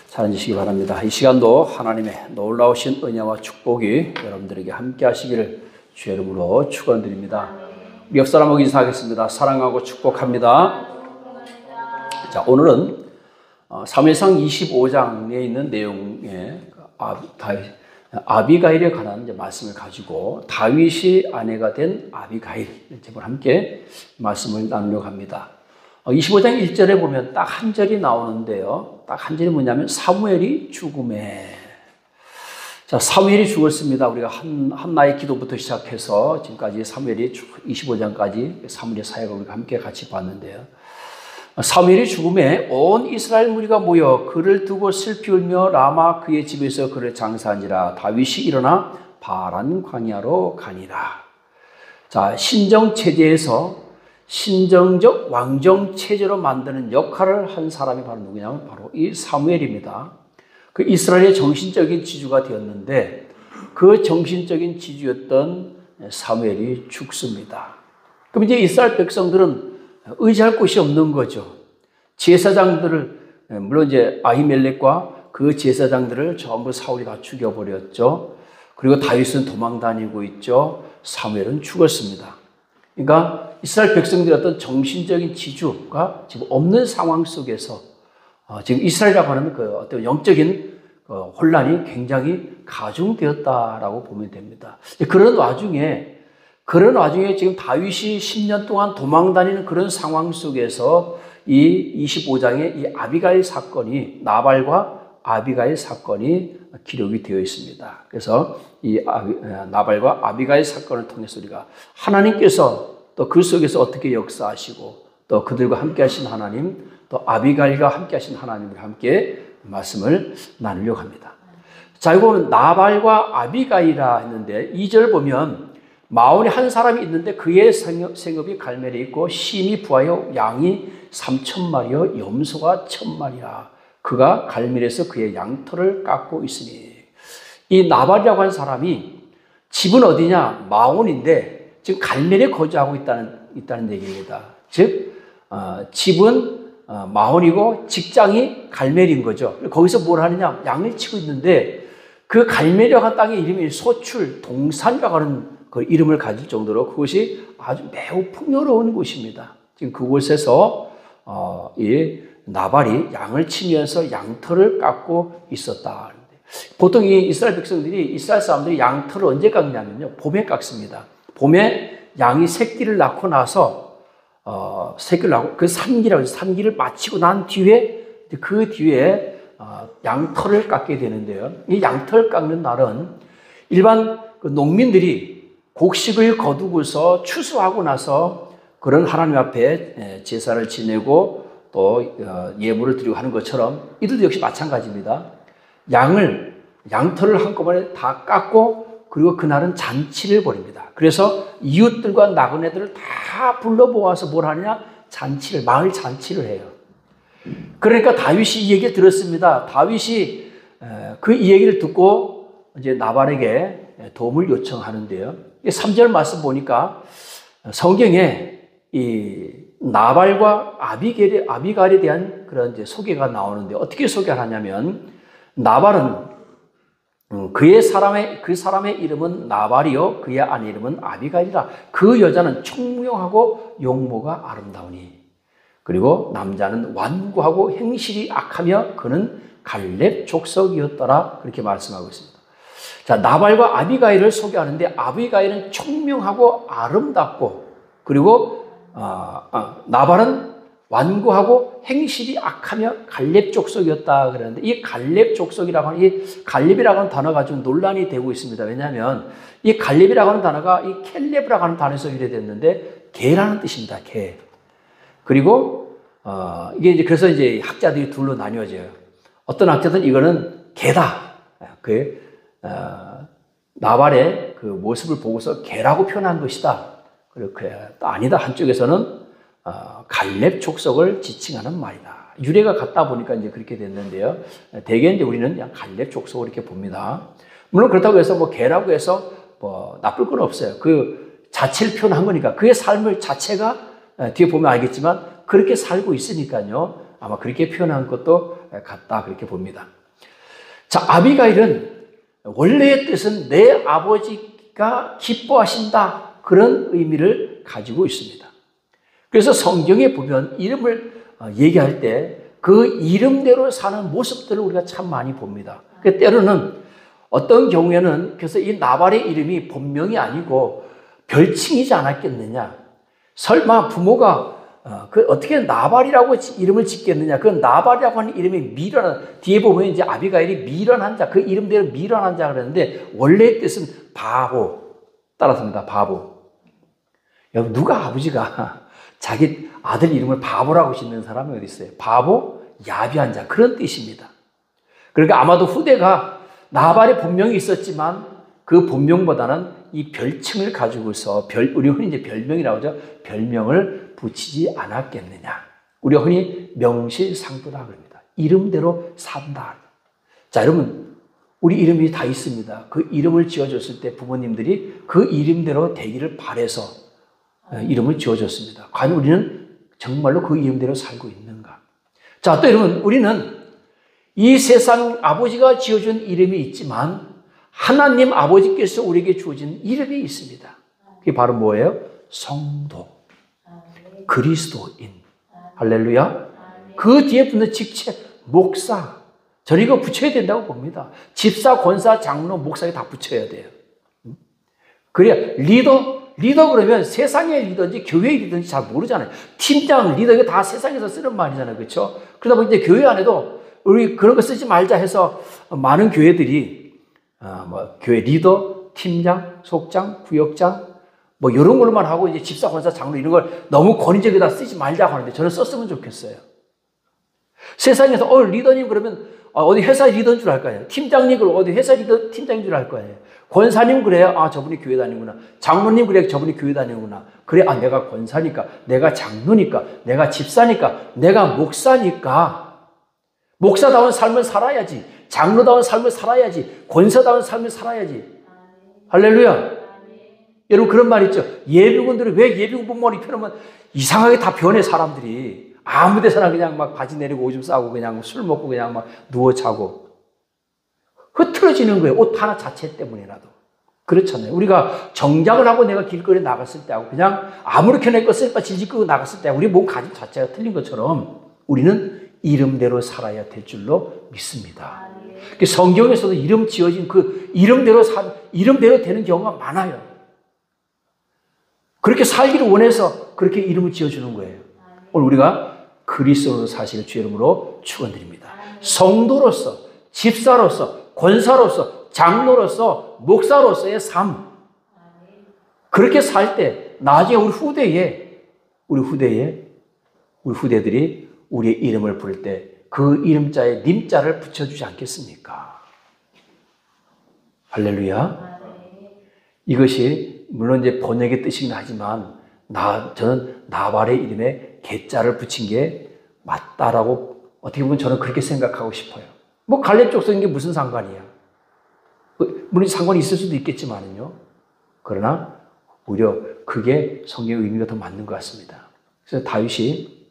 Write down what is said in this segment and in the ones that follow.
살아주시기 바랍니다. 이 시간도 하나님의 놀라우신 은혜와 축복이 여러분들에게 함께 하시기를 주의 이름으로 축원드립니다. 우리 옆 사람하고 인사하겠습니다. 사랑하고 축복합니다. 자, 오늘은 사무엘상 25장에 있는 내용의 아비가일에 관한 말씀을 가지고 다윗이 아내가 된 아비가일 제목 함께 말씀을 나누려고 합니다. 25장 1절에 보면 딱 한 절이 나오는데요. 딱 한 절이 뭐냐면 사무엘이 죽음에. 자, 사무엘이 죽었습니다. 우리가 한나의 기도부터 시작해서 지금까지 사무엘이 25장까지 사무엘의 사역을 우리가 함께 같이 봤는데요. 사무엘이 죽음에 온 이스라엘 무리가 모여 그를 두고 슬피 울며 라마 그의 집에서 그를 장사하니라. 다윗이 일어나 바란 광야로 가니라. 자, 신정 체제에서 신정적 왕정 체제로 만드는 역할을 한 사람이 바로 누구냐면 바로 이 사무엘입니다. 그 이스라엘의 정신적인 지주가 되었는데 그 정신적인 지주였던 사무엘이 죽습니다. 그럼 이제 이스라엘 백성들은 의지할 곳이 없는 거죠. 제사장들을, 물론 이제 아히멜렉과 그 제사장들을 전부 사울이 다 죽여버렸죠. 그리고 다윗은 도망 다니고 있죠. 사무엘은 죽었습니다. 그러니까 이스라엘 백성들의 어떤 정신적인 지주가 지금 없는 상황 속에서 지금 이스라엘이라고 하는 그 어떤 영적인 혼란이 굉장히 가중되었다라고 보면 됩니다. 그런 와중에 지금 다윗이 10년 동안 도망 다니는 그런 상황 속에서 이 25장의 이 아비가일 사건이, 나발과 아비가일 사건이 기록이 되어 있습니다. 그래서 이 나발과 아비가일 사건을 통해서 우리가 하나님께서 또 그 속에서 어떻게 역사하시고 또 그들과 함께 하신 하나님, 또 아비가일과 함께 하신 하나님을 함께 말씀을 나누려고 합니다. 자, 이거 보면 나발과 아비가일이라 했는데 2절 보면 마온에 한 사람이 있는데 그의 생업이 갈멜에 있고 심이 부하여 양이 3,000마리여 염소가 1,000마리라. 그가 갈멜에서 그의 양털을 깎고 있으니. 이 나발이라고 한 사람이 집은 어디냐? 마온인데 지금 갈멜에 거주하고 있다는 얘기입니다. 즉 집은 마온이고 직장이 갈멜인 거죠. 거기서 뭘 하느냐? 양을 치고 있는데 그 갈멜이라고 한 땅의 이름이 소출, 동산이라고 하는 그 이름을 가질 정도로 그것이 아주 매우 풍요로운 곳입니다. 지금 그곳에서 이 나발이 양을 치면서 양털을 깎고 있었다. 보통 이 이스라엘 사람들이 양털을 언제 깎냐면요, 봄에 깎습니다. 봄에 양이 새끼를 낳고 나서 그 산기를 마치고 난 뒤에 그 뒤에 양털을 깎게 되는데요. 이 양털 깎는 날은 일반 그 농민들이 곡식을 거두고서 추수하고 나서 그런 하나님 앞에 제사를 지내고 또 예물을 드리고 하는 것처럼 이들도 역시 마찬가지입니다. 양털을 한꺼번에 다 깎고 그리고 그날은 잔치를 벌입니다. 그래서 이웃들과 나그네들을 다 불러 모아서 뭘 하느냐? 마을 잔치를 해요. 그러니까 다윗이 이 얘기를 들었습니다. 다윗이 이 얘기를 듣고 이제 나발에게 도움을 요청하는데요. 3절 말씀 보니까 성경에 이 나발과 아비가일에 대한 그런 이제 소개가 나오는데 어떻게 소개하냐면 나발은 그 사람의 이름은 나발이요 그의 아내 이름은 아비가일이라. 그 여자는 총명하고 용모가 아름다우니 그리고 남자는 완고하고 행실이 악하며 그는 갈렙 족속이었더라. 그렇게 말씀하고 있습니다. 자, 나발과 아비가일을 소개하는데 아비가일은 총명하고 아름답고 그리고 나발은 완고하고 행실이 악하며 갈렙 족속이었다 그러는데 이 갈렙 족속이라고 하는 이 갈렙이라고 하는 단어가 좀 논란이 되고 있습니다. 왜냐하면 이 갈렙이라고 하는 단어가 이 켈렙이라고 하는 단어에서 유래됐는데 개라는 뜻입니다. 개. 그리고 이게 이제 그래서 이제 학자들이 둘로 나뉘어져요. 어떤 학자들은 이거는 개다. 나발의 그 모습을 보고서 개라고 표현한 것이다. 그렇게 아니다. 한쪽에서는 갈렙 족속을 지칭하는 말이다. 유래가 같다 보니까 이제 그렇게 됐는데요. 대개 이제 우리는 그냥 갈렙 족속을 이렇게 봅니다. 물론 그렇다고 해서 뭐 개라고 해서 뭐 나쁠 건 없어요. 그 자체를 표현한 거니까 그의 삶을 자체가 뒤에 보면 알겠지만 그렇게 살고 있으니까요. 아마 그렇게 표현한 것도 같다 그렇게 봅니다. 자, 아비가일은 원래의 뜻은 내 아버지가 기뻐하신다. 그런 의미를 가지고 있습니다. 그래서 성경에 보면 이름을 얘기할 때 그 이름대로 사는 모습들을 우리가 참 많이 봅니다. 때로는 어떤 경우에는 그래서 이 나발의 이름이 본명이 아니고 별칭이지 않았겠느냐. 설마 부모가 어떻게 나발이라고 이름을 짓겠느냐. 그 나발이라고 하는 이름이 미련한, 뒤에 보면 이제 아비가일이 미련한 자, 그 이름대로 미련한 자 그러는데 원래의 뜻은 바보. 따라서입니다. 바보. 여러분, 누가 아버지가 자기 아들 이름을 바보라고 짓는 사람이 어디 있어요? 바보, 야비한 자, 그런 뜻입니다. 그러니까 아마도 후대가 나발의 본명이 있었지만 그 본명보다는 이 별칭을 가지고서 우리 흔히 이제 별명이라고 하죠. 별명을 붙이지 않았겠느냐. 우리가 흔히 명실상부다 그럽니다. 이름대로 산다. 자, 여러분, 우리 이름이 다 있습니다. 그 이름을 지어줬을 때 부모님들이 그 이름대로 되기를 바라서 이름을 지어줬습니다. 과연 우리는 정말로 그 이름대로 살고 있는가? 자, 또 여러분, 우리는 이 세상 아버지가 지어준 이름이 있지만 하나님 아버지께서 우리에게 주어진 이름이 있습니다. 그게 바로 뭐예요? 성도, 그리스도인. 할렐루야. 그 뒤에 붙는 직책, 목사. 저는 이거 붙여야 된다고 봅니다. 집사, 권사, 장로, 목사에 다 붙여야 돼요. 그래야 리더 그러면 세상의 리더인지 교회의 리더인지 잘 모르잖아요. 팀장, 리더, 이거 다 세상에서 쓰는 말이잖아요. 그렇죠? 그러다 보니 이제 교회 안에도 우리 그런 거 쓰지 말자 해서 많은 교회들이 교회 리더, 팀장, 속장, 구역장 이런 걸로만 하고 이제 집사, 권사, 장로 이런 걸 너무 권위적이다 쓰지 말자고 하는데 저는 썼으면 좋겠어요. 세상에서 리더님 그러면 어디 회사 리더인 줄 알 거예요. 팀장님 그러면 어디 회사 리더 팀장인 줄 알 거예요. 권사님 그래야 저분이 교회 다니구나. 장로님 그래야 저분이 교회 다니구나. 그래 내가 권사니까, 내가 장로니까, 내가 집사니까, 내가 목사니까 목사다운 삶을 살아야지. 장로다운 삶을 살아야지. 권사다운 삶을 살아야지. 할렐루야. 여러분 그런 말 있죠. 예비군들이 왜 예비군 복무를 입혀놓으면 이상하게 다 변해 사람들이. 아무 데서나 그냥 막 바지 내리고 오줌 싸고 그냥 술 먹고 그냥 막 누워 자고. 흐트러지는 거예요. 옷 하나 자체 때문이라도. 그렇잖아요. 우리가 정장을 하고 내가 길거리에 나갔을 때하고 그냥 아무렇게나 입고 슬퍼 질질 끄고 나갔을 때 우리 몸 가짐 자체가 틀린 것처럼 우리는 이름대로 살아야 될 줄로 믿습니다. 성경에서도 이름 지어진 그 이름대로 되는 경우가 많아요. 그렇게 살기를 원해서 그렇게 이름을 지어주는 거예요. 오늘 우리가 그리스도로 사실 주의 이름으로 축원드립니다. 성도로서, 집사로서, 권사로서, 장로로서, 목사로서의 삶. 그렇게 살 때 나중에 우리 후대들이 우리의 이름을 부를 때 그 이름자에 님자를 붙여주지 않겠습니까? 할렐루야. 이것이 물론 이제 번역의 뜻이긴 하지만 저는 나발의 이름에 개자를 붙인 게 맞다라고 어떻게 보면 저는 그렇게 생각하고 싶어요. 갈렙 쪽 쓰는 게 무슨 상관이야? 물론 상관이 있을 수도 있겠지만요. 그러나 오히려 그게 성경의 의미가 더 맞는 것 같습니다. 그래서 다윗이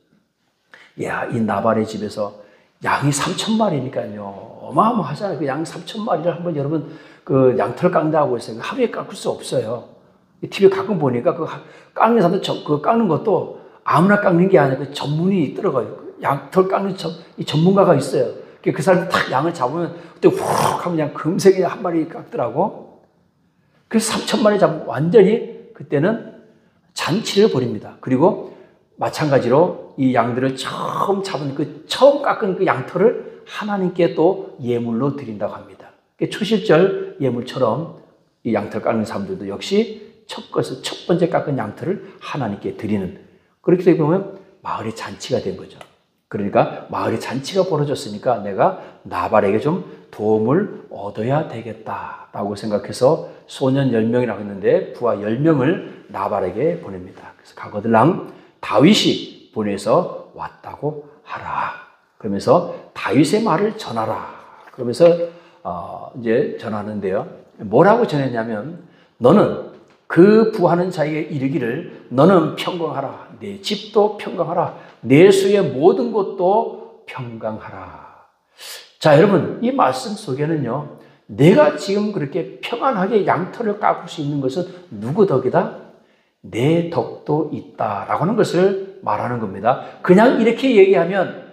이 나발의 집에서 양이 3,000마리니까요. 어마어마하잖아요. 그 양 3,000마리를 한번 여러분 그 양털 깎는다고 해서 하루에 깎을 수 없어요. TV에 가끔 보니까 그 깎는 사람들 그 깎는 것도 아무나 깎는 게 아니라 그 전문이 있더라고요. 양털 깎는 이 전문가가 있어요. 그 사람이 딱 양을 잡으면 그때 훅 하면 그냥 금세 그냥 한 마리 깎더라고. 그래서 3,000마리 잡으면 완전히 그때는 잔치를 벌입니다. 그리고 마찬가지로 이 양들을 처음 깎은 그 양털을 하나님께 또 예물로 드린다고 합니다. 초실절 예물처럼 이 양털 깎는 사람들도 역시 첫 번째 깎은 양털을 하나님께 드리는, 그렇게 보면 마을의 잔치가 된 거죠. 그러니까 마을의 잔치가 벌어졌으니까 내가 나발에게 좀 도움을 얻어야 되겠다라고 생각해서 소년 10명이라고 했는데 부하 10명을 나발에게 보냅니다. 그래서 가거들랑 다윗이 보내서 왔다고 하라. 그러면서 다윗의 말을 전하라. 그러면서 이제 전하는데요. 뭐라고 전했냐면 너는 그 부하는 자에게 이르기를 너는 평강하라. 내 집도 평강하라. 내 수의 모든 것도 평강하라. 자, 여러분, 이 말씀 속에는요, 내가 지금 그렇게 평안하게 양털을 깎을 수 있는 것은 누구 덕이다? 내 덕도 있다라고 하는 것을 말하는 겁니다. 그냥 이렇게 얘기하면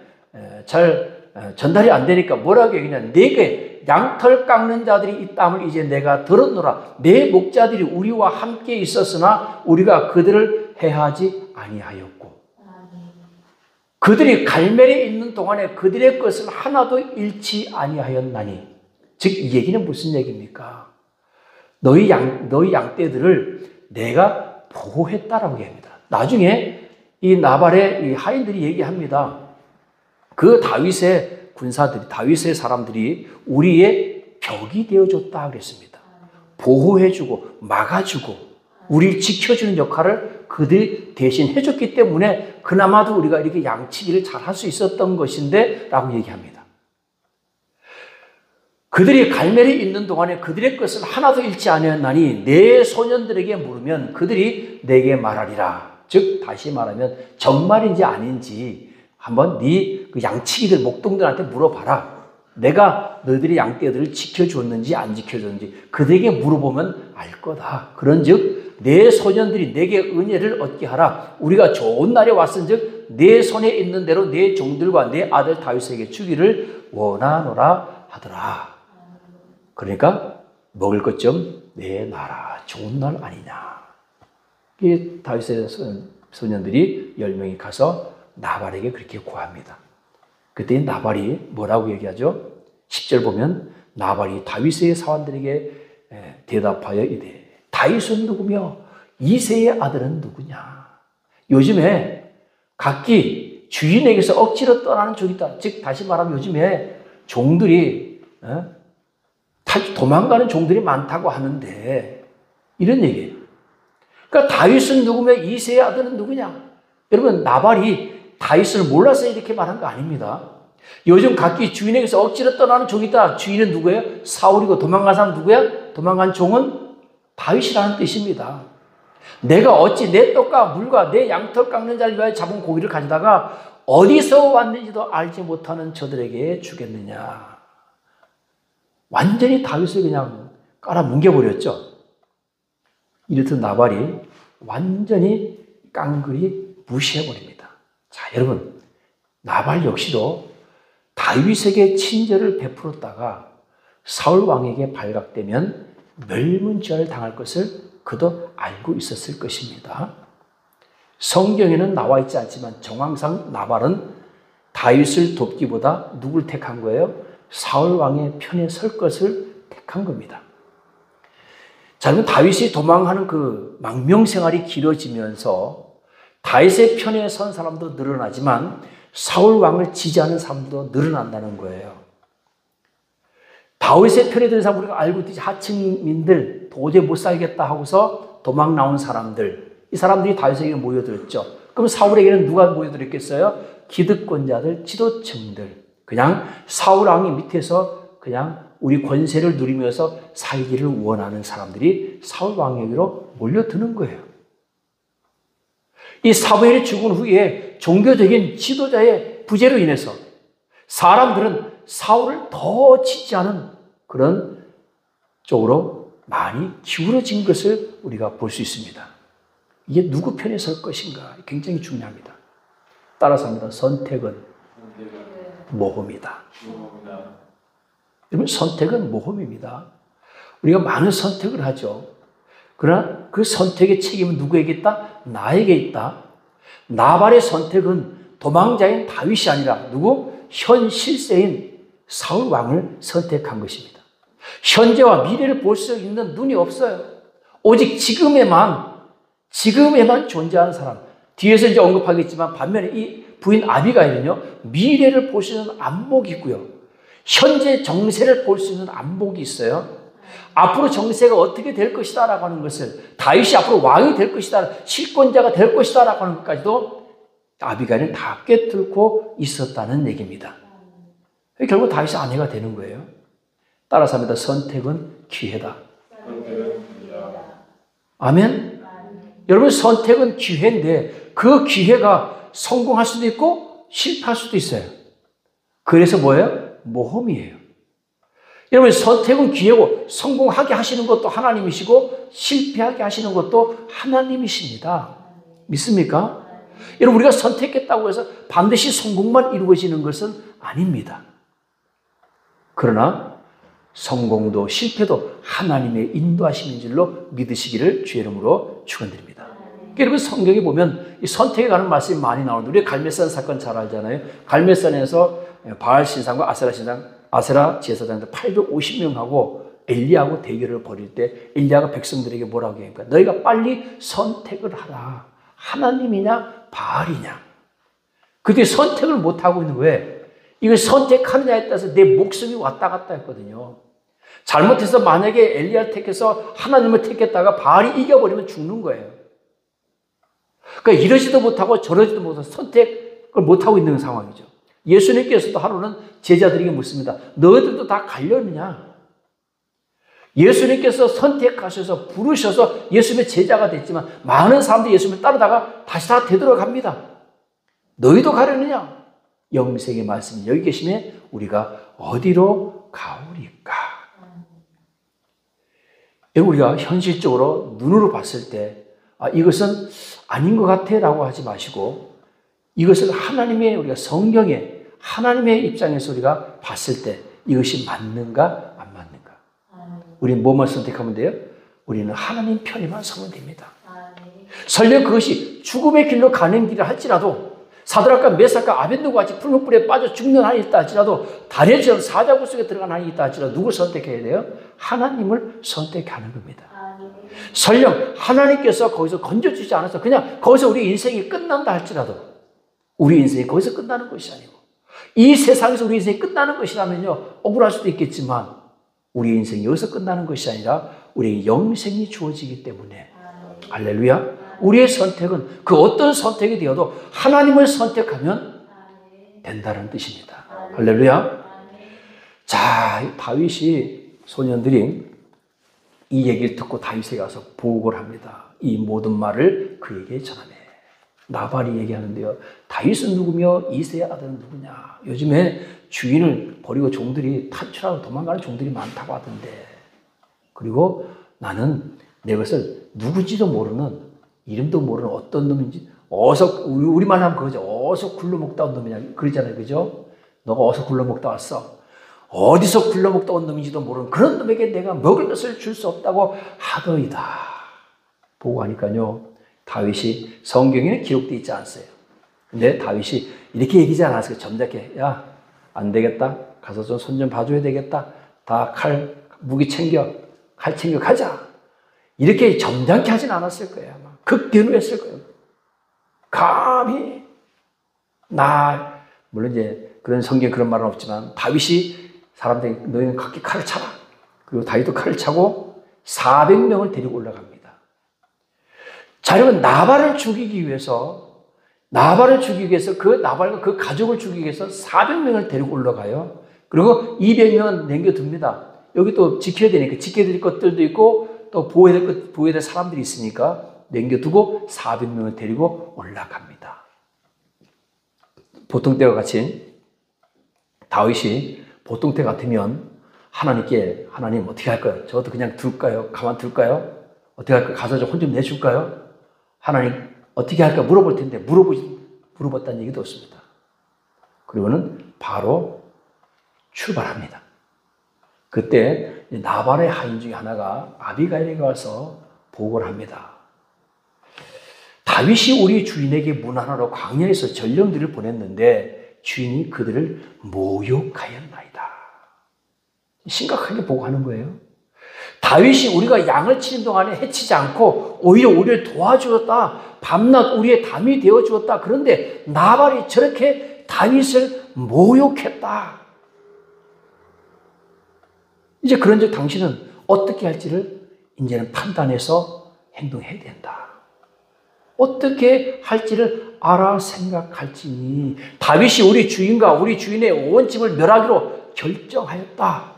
잘 전달이 안 되니까 뭐라고 얘기하냐. 내게 양털 깎는 자들이 있다함을 이제 내가 들었노라. 내 목자들이 우리와 함께 있었으나 우리가 그들을 해하지 아니하였고, 그들이 갈멜에 있는 동안에 그들의 것을 하나도 잃지 아니하였나니. 즉, 이 얘기는 무슨 얘기입니까? 너희 양떼들을 내가 보호했다라고 얘기합니다. 나중에 이 나발의 이 하인들이 얘기합니다. 그 다윗의 군사들이, 다윗의 사람들이 우리의 벽이 되어줬다 그랬습니다. 보호해주고 막아주고 우리를 지켜주는 역할을 그들이 대신 해줬기 때문에 그나마도 우리가 이렇게 양치기를 잘 할 수 있었던 것인데 라고 얘기합니다. 그들이 갈멜에 있는 동안에 그들의 것을 하나도 잃지 아니하였나니 내 소년들에게 물으면 그들이 내게 말하리라. 즉 다시 말하면 정말인지 아닌지 한번 네 그 양치기들 목동들한테 물어봐라. 내가 너희들의 양떼들을 지켜줬는지 안 지켜줬는지 그들에게 물어보면 알 거다. 그런즉 내 소년들이 내게 은혜를 얻게 하라. 우리가 좋은 날에 왔은즉 내 손에 있는 대로 내 종들과 내 아들 다윗에게 주기를 원하노라 하더라. 그러니까 먹을 것 좀 내놔라. 좋은 날 아니냐. 이 다윗의 소년들이 10명이 가서 나발에게 그렇게 구합니다. 그때 나발이 뭐라고 얘기하죠? 10절 보면 나발이 다윗의 사원들에게 대답하여 이르되 다윗은 누구며 이새의 아들은 누구냐. 요즘에 각기 주인에게서 억지로 떠나는 종이 있다. 즉 다시 말하면 요즘에 종들이 도망가는 종들이 많다고 하는데 이런 얘기예요. 그러니까 다윗은 누구며 이새의 아들은 누구냐. 여러분, 나발이 다윗을 몰라서 이렇게 말한 거 아닙니다. 요즘 각기 주인에게서 억지로 떠나는 종이 있다. 주인은 누구예요? 사울이고 도망간 사람 누구야? 도망간 종은 다윗이라는 뜻입니다. 내가 어찌 내 떡과 물과 내 양털 깎는 자를 위하여 잡은 고기를 가져다가 어디서 왔는지도 알지 못하는 저들에게 주겠느냐. 완전히 다윗을 그냥 깔아뭉개버렸죠. 이렇듯 나발이 완전히 깡그리 무시해버립니다. 자, 여러분, 나발 역시도 다윗에게 친절을 베풀었다가 사울 왕에게 발각되면 멸문죄를 당할 것을 그도 알고 있었을 것입니다. 성경에는 나와 있지 않지만 정황상 나발은 다윗을 돕기보다 누굴 택한 거예요? 사울 왕의 편에 설 것을 택한 겁니다. 자, 그럼 다윗이 도망하는 그 망명 생활이 길어지면서 다윗의 편에 선 사람도 늘어나지만 사울 왕을 지지하는 사람도 늘어난다는 거예요. 다윗의 편에 든 사람 우리가 알고 있듯이 하층민들 도저히 못 살겠다 하고서 도망 나온 사람들, 이 사람들이 다윗에게 모여들었죠. 그럼 사울에게는 누가 모여들었겠어요? 기득권자들, 지도층들. 그냥 사울 왕이 밑에서 그냥 우리 권세를 누리면서 살기를 원하는 사람들이 사울 왕에게로 몰려드는 거예요. 이 사무엘이 죽은 후에 종교적인 지도자의 부재로 인해서 사람들은 사울을 더 지지하는 그런 쪽으로 많이 기울어진 것을 우리가 볼 수 있습니다. 이게 누구 편에 설 것인가 굉장히 중요합니다. 따라서 합니다. 선택은 모험이다. 여러분, 선택은 모험입니다. 우리가 많은 선택을 하죠. 그러나 그 선택의 책임은 누구에게 있다? 나에게 있다. 나발의 선택은 도망자인 다윗이 아니라 누구? 현 실세인 사울 왕을 선택한 것입니다. 현재와 미래를 볼 수 있는 눈이 없어요. 오직 지금에만 존재하는 사람. 뒤에서 이제 언급하겠지만 반면에 이 부인 아비가일은요, 미래를 볼 수 있는 안목이 있고요. 현재 정세를 볼 수 있는 안목이 있어요. 앞으로 정세가 어떻게 될 것이다 라고 하는 것을, 다윗이 앞으로 왕이 될 것이다, 실권자가 될 것이다 라고 하는 것까지도 아비가일은 다 꿰뚫고 있었다는 얘기입니다. 결국 다윗이 아내가 되는 거예요. 따라서 합니다. 선택은 기회다. 아멘? 여러분, 선택은 기회인데 그 기회가 성공할 수도 있고 실패할 수도 있어요. 그래서 뭐예요? 모험이에요. 여러분, 선택은 기회고 성공하게 하시는 것도 하나님이시고 실패하게 하시는 것도 하나님이십니다. 믿습니까? 여러분, 우리가 선택했다고 해서 반드시 성공만 이루어지는 것은 아닙니다. 그러나 성공도 실패도 하나님의 인도하심인 줄로 믿으시기를 주의 이름으로 축원드립니다. 여러분, 성경에 보면 이 선택에 관한 말씀이 많이 나오는데, 우리 갈멜산 사건 잘 알잖아요. 갈멜산에서 바알 신상과 아세라 신상, 아세라 제사장들 850명하고 엘리야하고 대결을 벌일 때 엘리야가 백성들에게 뭐라고 합니까? 너희가 빨리 선택을 하라. 하나님이냐 바알이냐. 그들이 선택을 못하고 있는 거예요. 이걸 선택하느냐에 따라서 내 목숨이 왔다 갔다 했거든요. 잘못해서 만약에 엘리야를 택해서 하나님을 택했다가 바알이 이겨버리면 죽는 거예요. 그러니까 이러지도 못하고 저러지도 못해서 선택을 못하고 있는 상황이죠. 예수님께서도 하루는 제자들에게 묻습니다. 너희들도 다 가려느냐? 예수님께서 선택하셔서 부르셔서 예수님의 제자가 됐지만 많은 사람들이 예수님을 따르다가 다시 다 되돌아갑니다. 너희도 가려느냐? 영생의 말씀이 여기 계시면 우리가 어디로 가오리까? 우리가 현실적으로 눈으로 봤을 때 이것은 아닌 것 같아 라고 하지 마시고, 이것을 하나님의, 우리가 성경에 하나님의 입장에서 우리가 봤을 때 이것이 맞는가 안 맞는가. 우리는 뭐만 선택하면 돼요? 우리는 하나님 편에만 서면 됩니다. 설령 그것이 죽음의 길로 가는 길을 할지라도, 사드락과 메삭과 아벳느고가 같이 풀무불에 빠져 죽는 한이 있다 할지라도, 다리처럼 사자굴 속에 들어간 한이 있다 할지라도 누굴 선택해야 돼요? 하나님을 선택하는 겁니다. 설령 하나님께서 거기서 건져주지 않아서 그냥 거기서 우리 인생이 끝난다 할지라도 우리 인생이 거기서 끝나는 것이 아니고, 이 세상에서 우리 인생이 끝나는 것이라면요, 억울할 수도 있겠지만 우리 인생이 여기서 끝나는 것이 아니라 우리의 영생이 주어지기 때문에, 할렐루야, 우리의 선택은 그 어떤 선택이 되어도 하나님을 선택하면 된다는 뜻입니다. 할렐루야. 자, 다윗이, 소년들이 이 얘기를 듣고 다윗에게 가서 보고를 합니다. 이 모든 말을 그에게 전하네. 나발이 얘기하는데요, 다윗은 누구며 이새의 아들은 누구냐. 요즘에 주인을 버리고 종들이 탈출하고 도망가는 종들이 많다고 하던데, 그리고 나는 내 것을 누구지도 모르는, 이름도 모르는 어떤 놈인지, 어서, 우리말 하면 그거죠. 어서 굴러먹다 온 놈이냐 그러잖아요. 그죠? 너가 어서 굴러먹다 왔어. 어디서 굴러먹다 온 놈인지도 모르는 그런 놈에게 내가 먹을 것을 줄 수 없다고 하더이다. 보고 하니까요, 다윗이, 성경에는 기록되어 있지 않았어요. 근데 다윗이 이렇게 얘기하지 않았어요. 점잖게, 야, 안 되겠다. 가서 좀 손 좀 봐줘야 되겠다. 다 무기 챙겨. 칼 챙겨 가자. 이렇게 점잖게 하진 않았을 거예요. 아마 극대노했을 거예요. 감히 물론 이제 그런 성경 그런 말은 없지만, 다윗이 사람들이 너희는 각기 칼을 차라. 그리고 다윗도 칼을 차고 400명을 데리고 올라갑니다. 자, 여러분, 나발을 죽이기 위해서 그 나발과 그 가족을 죽이기 위해서 400명을 데리고 올라가요. 그리고 200명은 남겨둡니다. 여기 또 지켜야 되니까, 지켜야 될 것들도 있고 또 보호해야 될 사람들이 있으니까 남겨두고 400명을 데리고 올라갑니다. 보통 때와 같이 다윗이 보통 때 같으면 하나님께, 하나님 어떻게 할까요? 저것도 그냥 둘까요? 가만 둘까요? 어떻게 할까요? 가서 좀 혼 좀 내줄까요? 하나님 어떻게 할까 물어볼 텐데 물어봤다는 얘기도 없습니다. 그리고는 바로 출발합니다. 그때 나발의 하인 중에 하나가 아비가일에게 와서 보고를 합니다. 다윗이 우리 주인에게 문안하러 광야에서 전령들을 보냈는데 주인이 그들을 모욕하였나이다. 심각하게 보고하는 거예요. 다윗이 우리가 양을 치는 동안에 해치지 않고 오히려 우리를 도와주었다. 밤낮 우리의 담이 되어주었다. 그런데 나발이 저렇게 다윗을 모욕했다. 이제 그런즉 당신은 어떻게 할지를 이제는 판단해서 행동해야 된다. 어떻게 할지를 알아 생각할지니 다윗이 우리 주인과 우리 주인의 온 집을 멸하기로 결정하였다.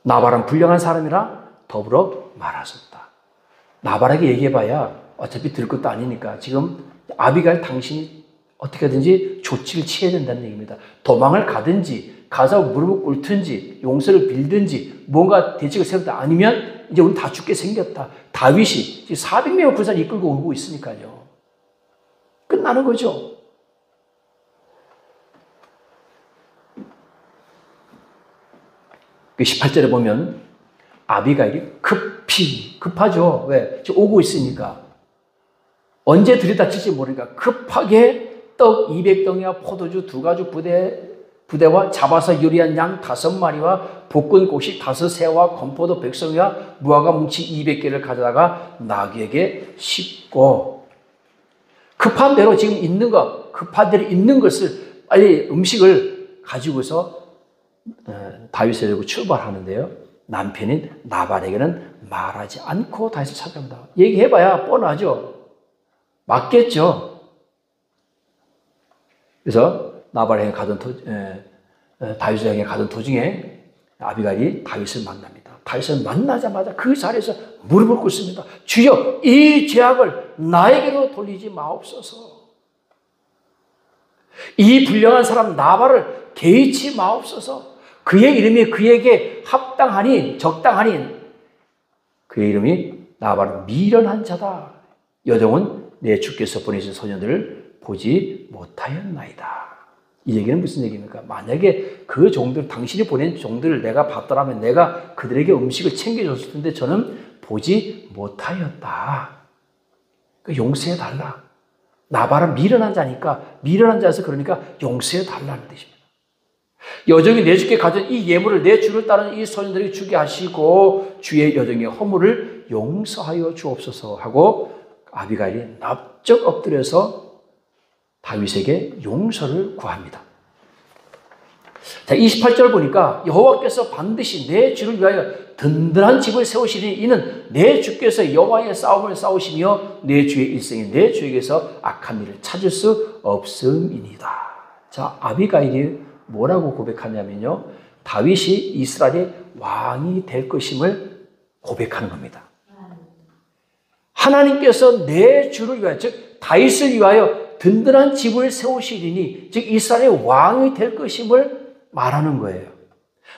나발은 불량한 사람이라 더불어 말하셨다. 나발에게 얘기해봐야 어차피 들 것도 아니니까 지금 아비가일 당신이 어떻게든지 조치를 취해야 된다는 얘기입니다. 도망을 가든지 가서 무릎을 꿇든지 용서를 빌든지 뭔가 대책을 세웠다. 아니면 이제 우리 다 죽게 생겼다. 다윗이 400명의 군사를 이끌고 오고 있으니까요. 끝나는 거죠. 그 18절에 보면 아비가일이 급하죠. 왜? 지금 오고 있으니까. 언제 들이닥칠지 모르니까 급하게 떡 200덩이와 포도주 2가죽 부대와 잡아서 요리한 양 5마리와 볶은 곡식 5새와 건포도 100송이와 무화과 뭉치 200개를 가져다가 나귀에게 싣고 급한 대로 지금 있는 것, 급한 대로 있는 것을 빨리 음식을 가지고서 다윗을 데리고 출발하는데요. 남편인 나발에게는 말하지 않고 다윗을 찾아갑니다. 얘기해봐야 뻔하죠. 맞겠죠. 그래서 나발에게 다윗에게 가던 도중에 아비가일이 다윗을 만납니다. 다윗을 만나자마자 그 자리에서 무릎을 꿇습니다. 주여, 이 죄악을 나에게로 돌리지 마옵소서. 이 불량한 사람 나발을 개의치 마옵소서. 그의 이름이 그에게 합당하니 적당하니 그의 이름이 나발은 미련한 자다. 여종은 내 주께서 보내신 소년들을 보지 못하였나이다. 이 얘기는 무슨 얘기입니까? 만약에 그 종들, 당신이 보낸 종들을 내가 봤더라면 내가 그들에게 음식을 챙겨줬을 텐데 저는 보지 못하였다. 용서해달라. 나발은 미련한 자니까, 미련한 자여서 그러니까 용서해달라는 뜻입니다. 여종이 내 주께 가진 이 예물을 내 주를 따르는 이 소년들에게 주게 하시고 주의 여종의 허물을 용서하여 주옵소서 하고 아비가일이 납작 엎드려서 다윗에게 용서를 구합니다. 자, 28절 보니까 여호와께서 반드시 내 주를 위하여 든든한 집을 세우시리니 이는 내 주께서 여호와의 싸움을 싸우시며 내 주의 일생에 내 주에게서 악한 일을 찾을 수 없음이니이다. 자, 아비가일이 뭐라고 고백하냐면요. 다윗이 이스라엘의 왕이 될 것임을 고백하는 겁니다. 하나님께서 내 주를 위하여, 즉 다윗을 위하여 든든한 집을 세우시리니, 즉 이스라엘의 왕이 될 것임을 말하는 거예요.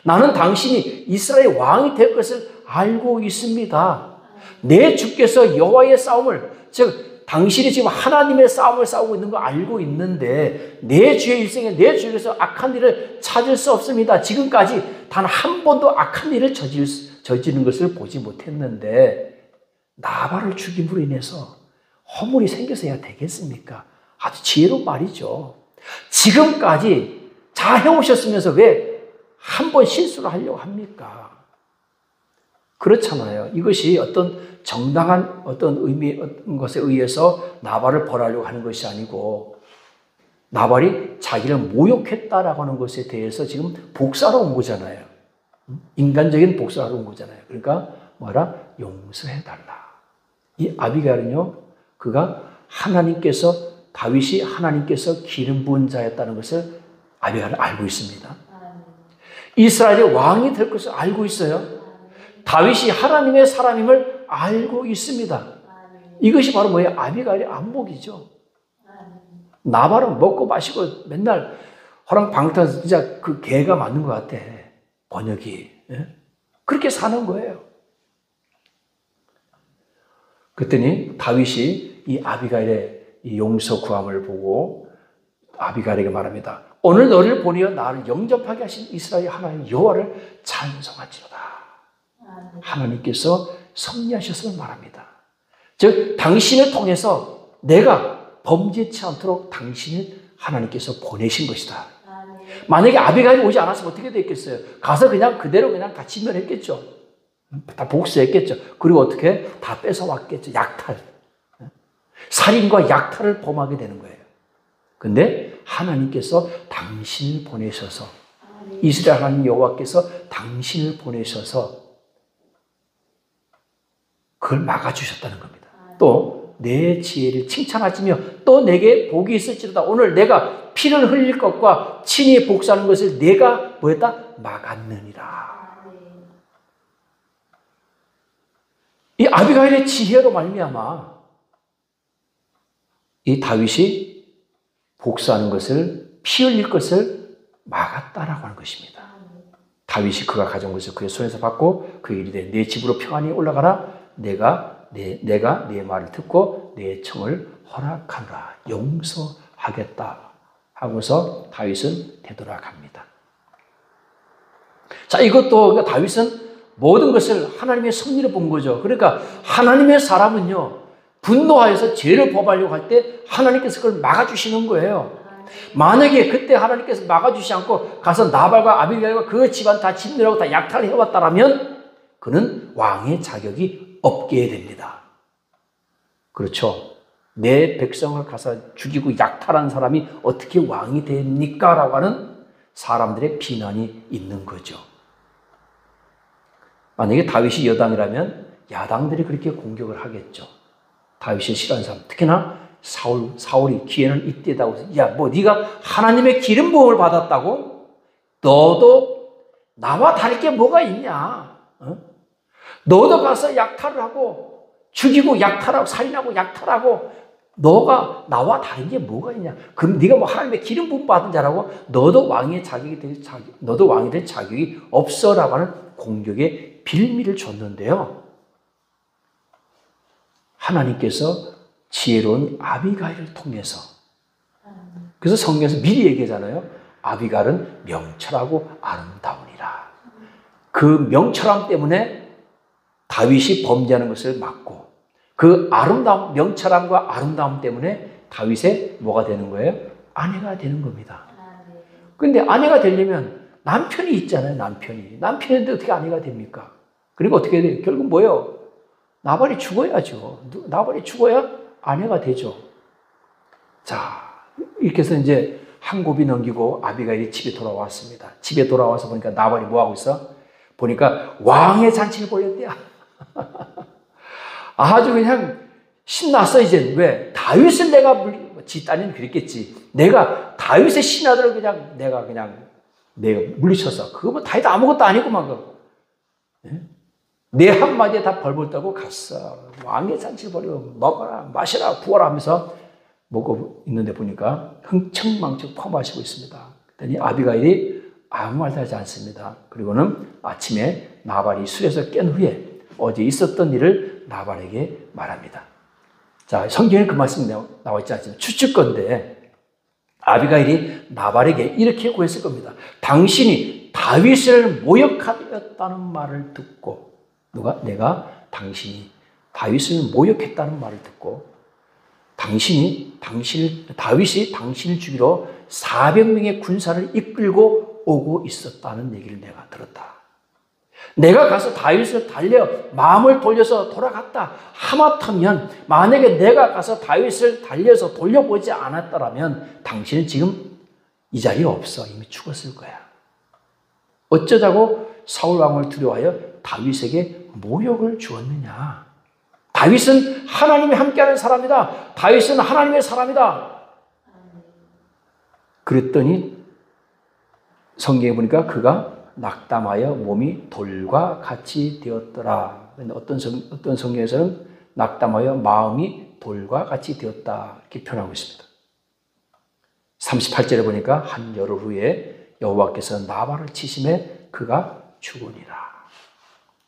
나는 당신이 이스라엘의 왕이 될 것을 알고 있습니다. 내 주께서 여호와의 싸움을, 즉 당신이 지금 하나님의 싸움을 싸우고 있는 거 알고 있는데 내 주의 일생에 내 주에게서 악한 일을 찾을 수 없습니다. 지금까지 단 한 번도 악한 일을 저지르는 것을 보지 못했는데 나발을 죽임으로 인해서 허물이 생겨서야 되겠습니까? 아주 지혜로운 말이죠. 지금까지 잘 해오셨으면서 왜 한 번 실수를 하려고 합니까? 그렇잖아요. 이것이 어떤 정당한 어떤 의미, 어떤 것에 의해서 나발을 벌하려고 하는 것이 아니고 나발이 자기를 모욕했다라고 하는 것에 대해서 지금 복수하러 온 거잖아요. 인간적인 복수하러 온 거잖아요. 그러니까 뭐라? 용서해달라. 이 아비가일은요, 그가 다윗이 하나님께서 기름 부은 자였다는 것을 아비가일은 알고 있습니다. 이스라엘의 왕이 될 것을 알고 있어요. 다윗이 하나님의 사람임을 알고 있습니다. 이것이 바로 뭐예요? 아비가일의 안목이죠. 나발은 먹고 마시고 맨날 호랑방탕 진짜 그 개가 맞는 것 같아. 번역이. 그렇게 사는 거예요. 그랬더니 다윗이 이 아비가일의 이 용서 구함을 보고 아비가일에게 말합니다. 오늘 너를 보내어 나를 영접하게 하신 이스라엘 하나님 여호와를 찬송하지로다. 하나님께서 섭리하셨음을 말합니다. 즉 당신을 통해서 내가 범죄치 않도록 당신을 하나님께서 보내신 것이다. 만약에 아비가일이 오지 않았으면 어떻게 됐겠어요? 가서 그냥 그대로 그냥 다 진멸했겠죠. 다 복수했겠죠. 그리고 어떻게? 다 뺏어왔겠죠. 약탈. 살인과 약탈을 범하게 되는 거예요. 근데 하나님께서 당신을 보내셔서 이스라엘 하나님 여호와께서 당신을 보내셔서 그걸 막아주셨다는 겁니다. 또 내 지혜를 칭찬하시며 또 내게 복이 있을지로다. 오늘 내가 피를 흘릴 것과 친히 복수하는 것을 내가 뭐였다? 막았느니라. 이 아비가일의 지혜로 말미암아 이 다윗이 복수하는 것을, 피 흘릴 것을 막았다라고 하는 것입니다. 다윗이 그가 가져온 것을 그의 손에서 받고 그에게 이르되 내 집으로 평안히 올라가라. 내가 네 말을 듣고 내 청을 허락하노라. 용서하겠다 하고서 다윗은 되돌아갑니다. 자, 이것도 다윗은 모든 것을 하나님의 섭리로 본 거죠. 그러니까 하나님의 사람은요, 분노하여서 죄를 범하려고 할 때 하나님께서 그걸 막아주시는 거예요. 만약에 그때 하나님께서 막아주시지 않고 가서 나발과 아비가일과 그 집안 다 짓느라고 다 약탈을 해왔다라면 그는 왕의 자격이 없게 됩니다. 그렇죠. 내 백성을 가서 죽이고 약탈한 사람이 어떻게 왕이 됩니까? 라고 하는 사람들의 비난이 있는 거죠. 만약에 다윗이 여당이라면 야당들이 그렇게 공격을 하겠죠. 다윗이 싫어하는 사람, 특히나 사울이 기회는 이때다고. 야, 뭐 네가 하나님의 기름 부음을 받았다고? 너도 나와 다를 게 뭐가 있냐? 어? 너도 가서 약탈을 하고 죽이고 약탈하고 살인하고 약탈하고 너가 나와 다른 게 뭐가 있냐? 그럼 네가 뭐 하나님의 기름 부음 받은 자라고? 너도 왕이 될 자격이 없어라고 하는 공격의 빌미를 줬는데요. 하나님께서 지혜로운 아비가일을 통해서, 그래서 성경에서 미리 얘기하잖아요. 아비가일은 명철하고 아름다우니라. 그 명철함 때문에 다윗이 범죄하는 것을 막고, 그 아름다움, 명철함과 아름다움 때문에 다윗의 뭐가 되는 거예요? 아내가 되는 겁니다. 그런데 아내가 되려면 남편이 있잖아요. 남편인데 어떻게 아내가 됩니까? 그리고 어떻게 돼요? 결국 뭐예요? 나발이 죽어야죠. 나발이 죽어야 아내가 되죠. 자, 이렇게 해서 이제 한 곱이 넘기고 아비가일이 집에 돌아왔습니다. 집에 돌아와서 보니까 나발이 뭐 하고 있어? 보니까 왕의 잔치를 벌였대요. 아주 그냥 신났어, 이제. 왜? 다윗을 내가 지 딸이는 그랬겠지. 내가 다윗의 신하들을 내가 물리쳤어. 그거 뭐 다윗 아무것도 아니구만, 그거. 내 한마디에 다 벌벌 떨고 갔어. 왕의 잔치를 벌이고 먹어라, 마시라, 부어라 하면서 먹고 있는데 보니까 흥청망청 퍼마시고 있습니다. 그랬더니 아비가일이 아무 말도 하지 않습니다. 그리고는 아침에 나발이 술에서 깬 후에 어제 있었던 일을 나발에게 말합니다. 자, 성경에 그 말씀이 나와 있지 않지만 추측건데 아비가일이 나발에게 이렇게 고했을 겁니다. 당신이 다윗을 모욕하였다는 말을 듣고, 당신이 다윗을 모욕했다는 말을 듣고 다윗이 당신을 죽이러 400명의 군사를 이끌고 오고 있었다는 얘기를 내가 들었다. 내가 가서 다윗을 달려 마음을 돌려서 돌아갔다. 하마터면 만약에 내가 가서 다윗을 달려서 돌려보지 않았더라면 당신은 지금 이 자리에 없어. 이미 죽었을 거야. 어쩌자고 사울 왕을 두려워하여 다윗에게 모욕을 주었느냐. 다윗은 하나님이 함께하는 사람이다. 다윗은 하나님의 사람이다. 그랬더니 성경에 보니까 그가 낙담하여 몸이 돌과 같이 되었더라. 어떤 성경에서는 낙담하여 마음이 돌과 같이 되었다 이렇게 표현하고 있습니다. 38절에 보니까 한 열흘 후에 여호와께서 나발을 치심에 그가 죽으니라.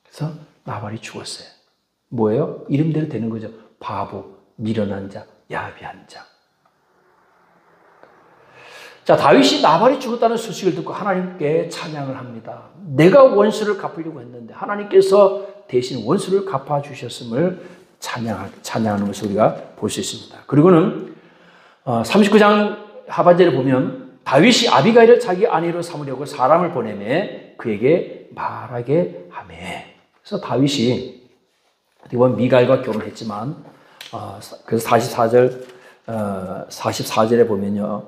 그래서 나발이 죽었어요. 뭐예요? 이름대로 되는 거죠. 바보, 미련한 자, 야비한 자. 자, 다윗이 나발이 죽었다는 소식을 듣고 하나님께 찬양을 합니다. 내가 원수를 갚으려고 했는데 하나님께서 대신 원수를 갚아주셨음을 찬양하는 것을 우리가 볼 수 있습니다. 그리고는 39장 하반절에 보면 다윗이 아비가일을 자기 아내로 삼으려고 사람을 보내매 그에게 말하게 하매. 그래서 다윗이 어떻게 보면 미갈과 결혼했지만 그래서 44절에 보면요.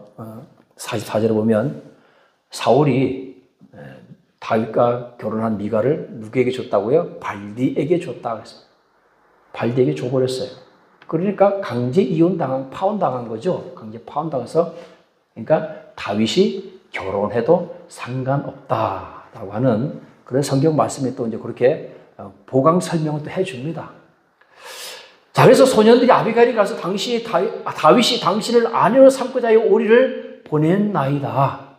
44절에 보면 사울이 다윗과 결혼한 미갈을 누구에게 줬다고요? 발디에게 줬다 그랬습니다. 발디에게 줘버렸어요. 그러니까 강제 파혼당한 거죠. 강제 파혼당해서 그러니까 다윗이 결혼해도 상관없다라고 하는 그런 성경 말씀에 또 이제 그렇게 보강 설명을 또 해줍니다. 자, 그래서 소년들이 아비가일이 가서 다윗이 당신을 아내로 삼고자 하여 우리를 보냈나이다.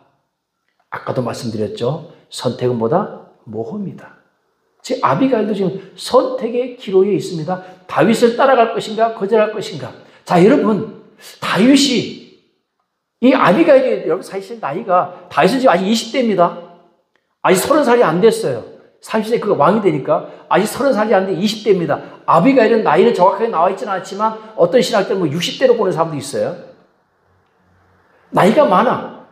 아까도 말씀드렸죠. 선택은 뭐다? 모험이다. 즉 아비가일도 지금 선택의 기로에 있습니다. 다윗을 따라갈 것인가 거절할 것인가. 자, 여러분, 다윗이 이 아비가일이 여러분 사실 나이가 다윗은 지금 아직 20대입니다. 아직 30살이 안 됐어요. 30세 그가 왕이 되니까 아직 30살이 안 돼 20대입니다. 아비가일은 나이는 정확하게 나와 있지는 않지만 어떤 신학들은 뭐 60대로 보는 사람도 있어요. 나이가 많아.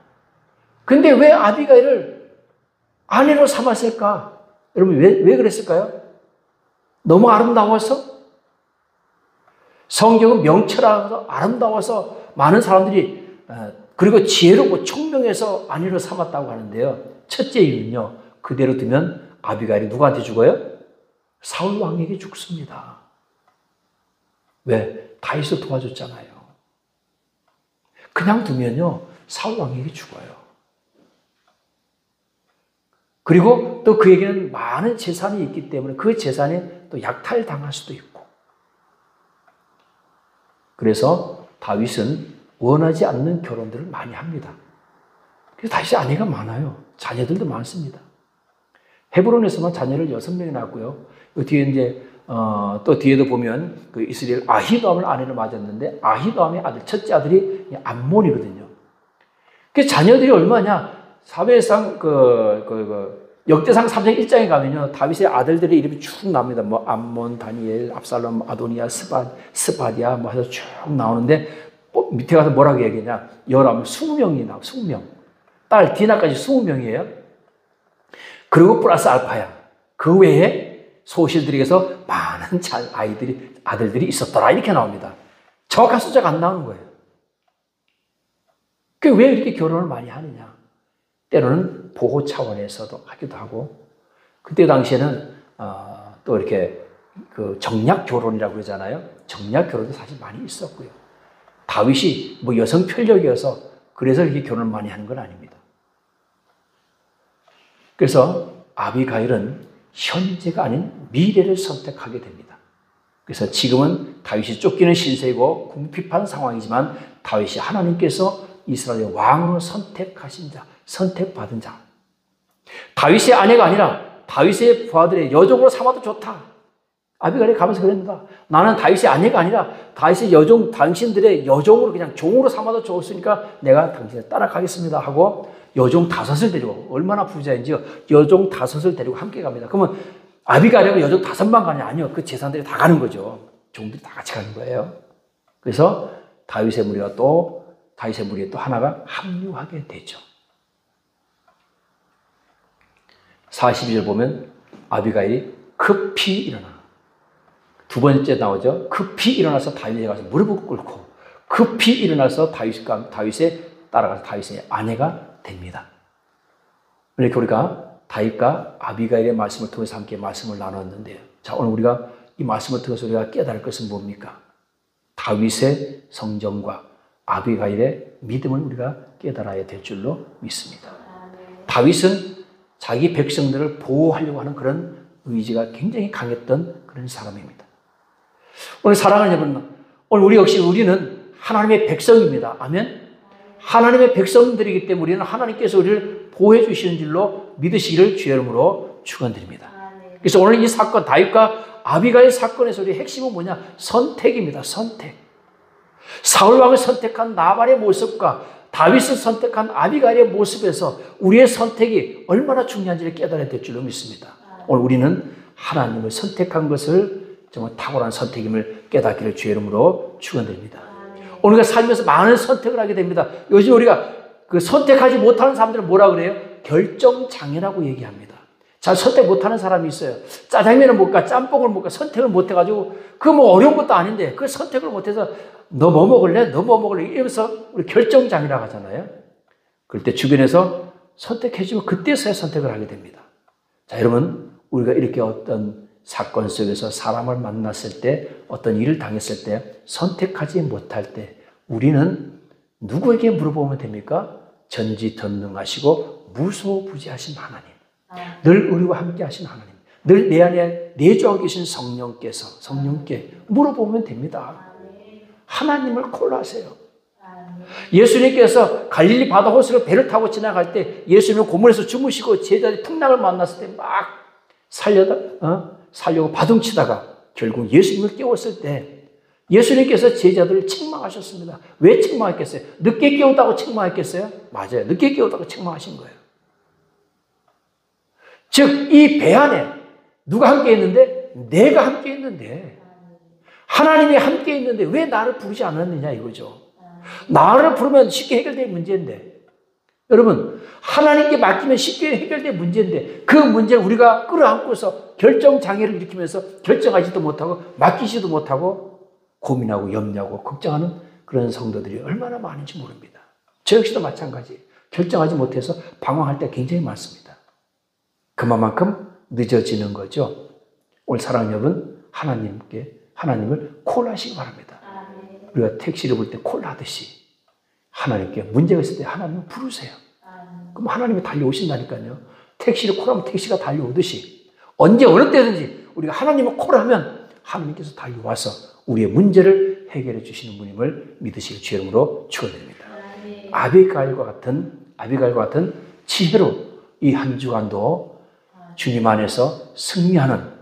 근데 왜 아비가일을 아내로 삼았을까? 여러분 왜 그랬을까요? 너무 아름다워서? 성경은 명철하고 아름다워서 많은 사람들이 그리고 지혜롭고 총명해서 아내로 삼았다고 하는데요. 첫째 이유는요. 그대로 두면 아비가일이 누구한테 죽어요? 사울 왕에게 죽습니다. 왜? 다윗을 도와줬잖아요. 그냥 두면요. 사울 왕에게 죽어요. 그리고 또 그에게는 많은 재산이 있기 때문에 그 재산에 또 약탈당할 수도 있고. 그래서 다윗은 원하지 않는 결혼들을 많이 합니다. 그래서 다윗이 아내가 많아요. 자녀들도 많습니다. 헤브론에서만 자녀를 6명이 낳았고요. 그 뒤에 이제 또 뒤에도 보면 그 이스라엘 아히도암을 아내를 맞았는데 아히도암의 아들 첫째 아들이 암몬이거든요. 그 자녀들이 얼마냐? 사무엘상 역대상 3장 1장에 가면요 다윗의 아들들의 이름이 쭉 나옵니다. 뭐 암몬, 다니엘, 압살롬, 아도니아, 스바디아 뭐 해서 쭉 나오는데 밑에 가서 뭐라고 얘기하냐? 20명이 나와. 20명. 딸 디나까지 20명이에요. 그리고 플러스 알파야. 그 외에 소실들에게서 많은 아들들이 있었더라. 이렇게 나옵니다. 정확한 숫자가 안 나오는 거예요. 그 왜 이렇게 결혼을 많이 하느냐? 때로는 보호 차원에서도 하기도 하고, 그때 당시에는 또 이렇게 그 정략 결혼이라고 그러잖아요. 정략 결혼도 사실 많이 있었고요. 다윗이 뭐 여성 편력이어서 그래서 이렇게 결혼을 많이 하는 건 아닙니다. 그래서 아비가일은 현재가 아닌 미래를 선택하게 됩니다. 그래서 지금은 다윗이 쫓기는 신세이고 궁핍한 상황이지만 다윗이 하나님께서 이스라엘의 왕으로 선택하신 자, 선택받은 자. 다윗의 아내가 아니라 다윗의 부하들의 여종으로 삼아도 좋다. 아비가일이 가면서 그랬습니다. 나는 다윗의 아내가 아니라 다윗의 여종, 당신들의 여종으로 그냥 종으로 삼아도 좋으니까 내가 당신을 따라가겠습니다 하고 여종 5을 데리고, 얼마나 부자인지요. 여종 5을 데리고 함께 갑니다. 그러면 아비가일이 여종 5만 가냐? 아니요. 그 재산들이 다 가는 거죠. 종들이 다 같이 가는 거예요. 그래서 다윗의 무리에 또 하나가 합류하게 되죠. 42절 보면 아비가일이 급히 일어나. 두 번째 나오죠. 급히 일어나서 다윗에 가서 무릎을 꿇고 급히 일어나서 다윗에 따라가서 다윗의 아내가 됩니다. 이렇게 우리가 다윗과 아비가일의 말씀을 통해서 함께 말씀을 나눴는데요. 자, 오늘 우리가 이 말씀을 통해서 우리가 깨달을 것은 뭡니까? 다윗의 성정과 아비가일의 믿음을 우리가 깨달아야 될 줄로 믿습니다. 다윗은 자기 백성들을 보호하려고 하는 그런 의지가 굉장히 강했던 그런 사람입니다. 오늘 사랑하는 여러분, 오늘 우리는 하나님의 백성입니다. 아멘. 하나님의 백성들이기 때문에 우리는 하나님께서 우리를 보호해 주시는 줄로 믿으시기를 주의 이름으로 축원드립니다. 그래서 오늘 이 사건, 다윗과 아비가일 사건에서 우리의 핵심은 뭐냐? 선택입니다. 선택. 사울 왕을 선택한 나발의 모습과 다윗을 선택한 아비가일의 모습에서 우리의 선택이 얼마나 중요한지를 깨달아야 될 줄로 믿습니다. 오늘 우리는 하나님을 선택한 것을 정말 탁월한 선택임을 깨닫기를 주의 이름으로 축원드립니다. 오늘 우리가 살면서 많은 선택을 하게 됩니다. 요즘 우리가 그 선택하지 못하는 사람들은 뭐라 그래요? 결정장애라고 얘기합니다. 잘 선택 못하는 사람이 있어요. 짜장면을 먹을까, 짬뽕을 먹을까, 선택을 못해가지고 그거 뭐 어려운 것도 아닌데 그 선택을 못해서 너 뭐 먹을래? 너 뭐 먹을래? 이러면서 우리 결정장애라고 하잖아요. 그럴 때 주변에서 선택해주면 그때서야 선택을 하게 됩니다. 자, 여러분, 우리가 이렇게 어떤 사건 속에서 사람을 만났을 때, 어떤 일을 당했을 때, 선택하지 못할 때 우리는 누구에게 물어보면 됩니까? 전지전능하시고 무소부지하신 하나님, 늘 우리와 함께 하신 하나님, 늘 내 안에 내주하고 계신 성령께 물어보면 됩니다. 하나님을 콜하세요. 예수님께서 갈릴리 바다 호수를 배를 타고 지나갈 때 예수님은 고문에서 주무시고 제자들이 풍랑을 만났을 때 막 살려고 바둥치다가 결국 예수님을 깨웠을 때 예수님께서 제자들을 책망하셨습니다. 왜 책망했겠어요? 늦게 깨웠다고 책망했겠어요? 맞아요. 늦게 깨웠다고 책망하신 거예요. 즉, 이 배 안에 누가 함께 있는데? 내가 함께 있는데, 하나님이 함께 있는데 왜 나를 부르지 않았느냐 이거죠. 나를 부르면 쉽게 해결될 문제인데, 여러분, 하나님께 맡기면 쉽게 해결될 문제인데 그 문제를 우리가 끌어안고서 결정장애를 일으키면서 결정하지도 못하고 맡기지도 못하고 고민하고 염려하고 걱정하는 그런 성도들이 얼마나 많은지 모릅니다. 저 역시도 마찬가지. 결정하지 못해서 방황할 때가 굉장히 많습니다. 그만큼 늦어지는 거죠. 오늘 사랑하는 여러분, 하나님을 콜하시기 바랍니다. 우리가 택시를 볼 때 콜하듯이 하나님께 문제가 있을 때 하나님을 부르세요. 그럼 하나님이 달려오신다니까요. 택시를 콜하면 택시가 달려오듯이 언제 어느 때든지 우리가 하나님을 콜하면 하나님께서 달려와서 우리의 문제를 해결해 주시는 분임을 믿으시길 주의 이름으로 축원드립니다. 아비가일과 같은 지혜로 이 한 주간도 주님 안에서 승리하는